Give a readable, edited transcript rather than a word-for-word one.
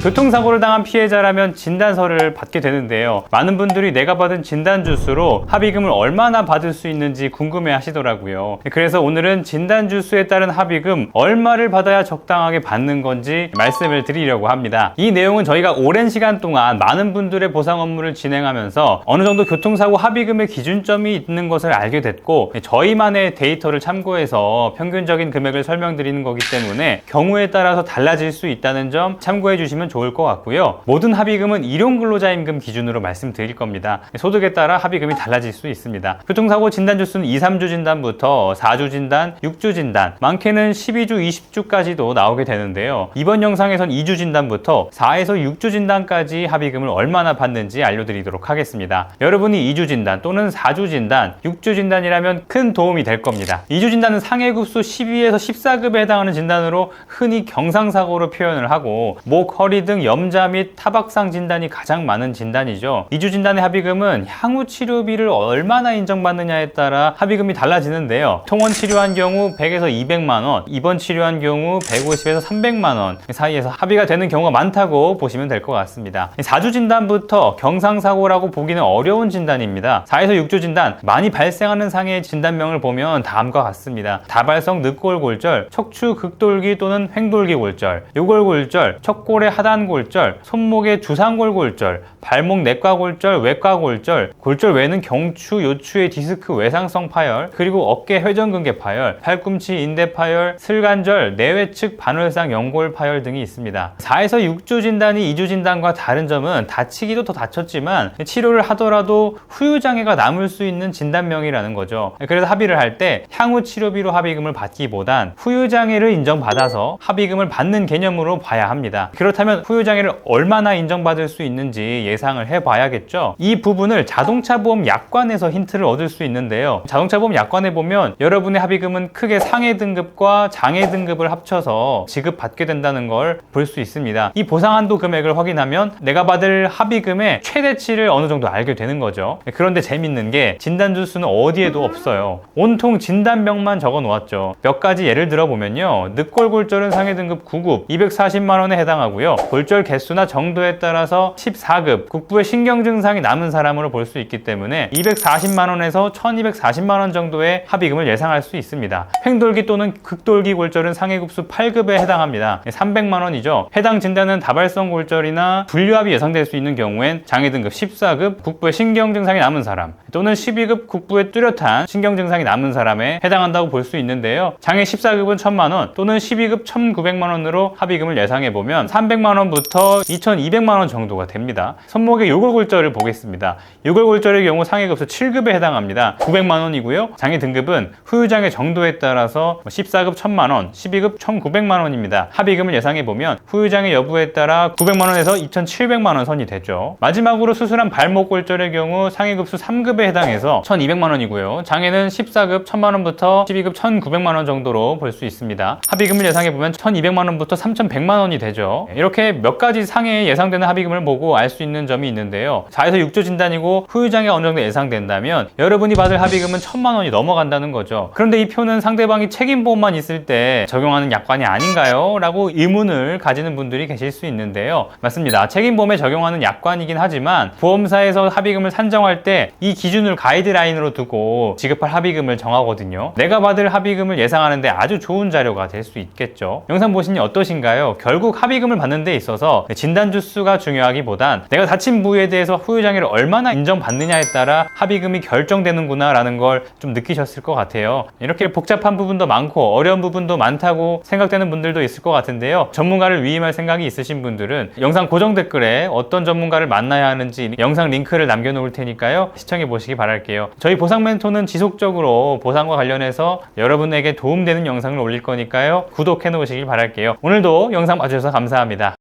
교통사고를 당한 피해자라면 진단서를 받게 되는데요. 많은 분들이 내가 받은 진단주수로 합의금을 얼마나 받을 수 있는지 궁금해 하시더라고요. 그래서 오늘은 진단주수에 따른 합의금 얼마를 받아야 적당하게 받는 건지 말씀을 드리려고 합니다. 이 내용은 저희가 오랜 시간 동안 많은 분들의 보상 업무를 진행하면서 어느 정도 교통사고 합의금의 기준점이 있는 것을 알게 됐고, 저희만의 데이터를 참고해서 평균적인 금액을 설명드리는 거기 때문에 경우에 따라서 달라질 수 있다는 점 참고해 주시면 좋을 것 같고요. 모든 합의금은 일용근로자임금 기준으로 말씀드릴 겁니다. 소득에 따라 합의금이 달라질 수 있습니다. 교통사고 진단주수는 2, 3주 진단부터 4주 진단, 6주 진단, 많게는 12주, 20주까지도 나오게 되는데요. 이번 영상에선 2주 진단부터 4에서 6주 진단까지 합의금을 얼마나 받는지 알려드리도록 하겠습니다. 여러분이 2주 진단 또는 4주 진단, 6주 진단이라면 큰 도움이 될 겁니다. 2주 진단은 상해급수 12에서 14급에 해당하는 진단으로 흔히 경상사고로 표현을 하고, 목, 허리 등 염자 및 타박상 진단이 가장 많은 진단이죠. 2주 진단의 합의금은 향후 치료비를 얼마나 인정받느냐에 따라 합의금이 달라지는데요. 통원 치료한 경우 100에서 200만원, 입원 치료한 경우 150에서 300만원 사이에서 합의가 되는 경우가 많다고 보시면 될 것 같습니다. 4주 진단부터 경상사고라고 보기는 어려운 진단입니다. 4에서 6주 진단, 많이 발생하는 상해의 진단명을 보면 다음과 같습니다. 다발성 늑골골절, 척추 극돌기 또는 횡돌기 골절, 요골골절, 척골의 하단골절, 손목의 주상골골절, 발목 내과골절, 외과골절, 골절 외에는 경추, 요추의 디스크 외상성 파열, 그리고 어깨 회전근개 파열, 팔꿈치 인대 파열, 슬관절, 내외 측 반월상 연골 파열 등이 있습니다. 4에서 6주 진단이 2주 진단과 다른 점은 다치기도 더 다쳤지만 치료를 하더라도 후유장애가 남을 수 있는 진단명이라는 거죠. 그래서 합의를 할 때 향후 치료비로 합의금을 받기보단 후유장애를 인정받아서 합의금을 받는 개념으로 봐야 합니다. 그렇다면 후유장애를 얼마나 인정받을 수 있는지 예상을 해봐야겠죠. 이 부분을 자동차보험 약관에서 힌트를 얻을 수 있는데요. 자동차보험 약관에 보면 여러분의 합의금은 크게 상해 등급과 장해 등급을 합쳐서 지급받게 된다는 걸 볼 수 있습니다. 이 보상한도 금액을 확인하면 내가 받을 합의금의 최대치를 어느 정도 알게 되는 거죠. 그런데 재밌는 게 진단주수는 어디에도 없어요. 온통 진단명만 적어 놓았죠. 몇 가지 예를 들어 보면요. 늑골골절은 상해 등급 9급 240만원에 해당하고요. 골절 개수나 정도에 따라서 14급 국부의 신경 증상이 남은 사람으로 볼 수 있기 때문에 240만원에서 1240만원 정도의 합의금을 예상할 수 있습니다. 횡돌기 또는 극돌기 골절은 상해급수 8급에 해당합니다. 300만원이죠. 해당 진단은 다발성 골절이나 분류압이 예상될 수 있는 경우엔 장해 등급 14급 국부의 신경 증상이 남은 사람 또는 12급 국부의 뚜렷한 신경 증상이 남은 사람에 해당한다고 볼 수 있는데요. 장해 14급은 1000만원 또는 12급 1900만원으로 합의금을 예상해보면 300만원부터 2200만원 정도가 됩니다. 손목의 요골골절을 보겠습니다. 요골골절의 경우 상해급수 7급에 해당합니다. 900만원이고요. 장해 등급은 후유장애 정도에 따라서 14급 1000만원, 12급 1900만원입니다. 합의금을 예상해보면 후유장애 여부에 따라 900만원에서 2700만원 선이 되죠. 마지막으로 수술한 발목골절의 경우 상해급수 3급에 해당해서 1200만원이고요. 장해는 14급 1000만원부터 12급 1900만원 정도로 볼 수 있습니다. 합의금을 예상해보면 1200만원부터 3100만원이 되죠. 이렇게 몇 가지 상해에 예상되는 합의금을 보고 알 수 있는 점이 있는데요. 4에서 6주 진단이고 후유장애가 어느 정도 예상된다면 여러분이 받을 합의금은 1000만원이 넘어간다는 거죠. 그런데 이 표는 상대방이 책임보험만 있을 때 적용하는 약관이 아닌가요? 라고 의문을 가지는 분들이 계실 수 있는데요. 맞습니다. 책임보험에 적용하는 약관이긴 하지만 보험사에서 합의금을 산정할 때 이 기준을 가이드라인으로 두고 지급할 합의금을 정하거든요. 내가 받을 합의금을 예상하는데 아주 좋은 자료가 될 수 있겠죠. 영상 보시니 어떠신가요? 결국 합의금을 받는 데 있어서 진단주수가 중요하기보단 내가 다친 부위에 대해서 후유장애를 얼마나 인정받느냐에 따라 합의금이 결정되는구나 라는 걸 좀 느끼셨을 것 같아요. 이렇게 복잡한 부분도 많고 어려운 부분도 많다고 생각되는 분들도 있을 것 같은데요. 전문가를 위임할 생각이 있으신 분들은 영상 고정 댓글에 어떤 전문가를 만나야 하는지 영상 링크를 남겨놓을 테니까요. 시청해 보시기 바랄게요. 저희 보상 멘토는 지속적으로 보상과 관련해서 여러분에게 도움되는 영상을 올릴 거니까요. 구독해 놓으시길 바랄게요. 오늘도 영상 봐주셔서 감사합니다.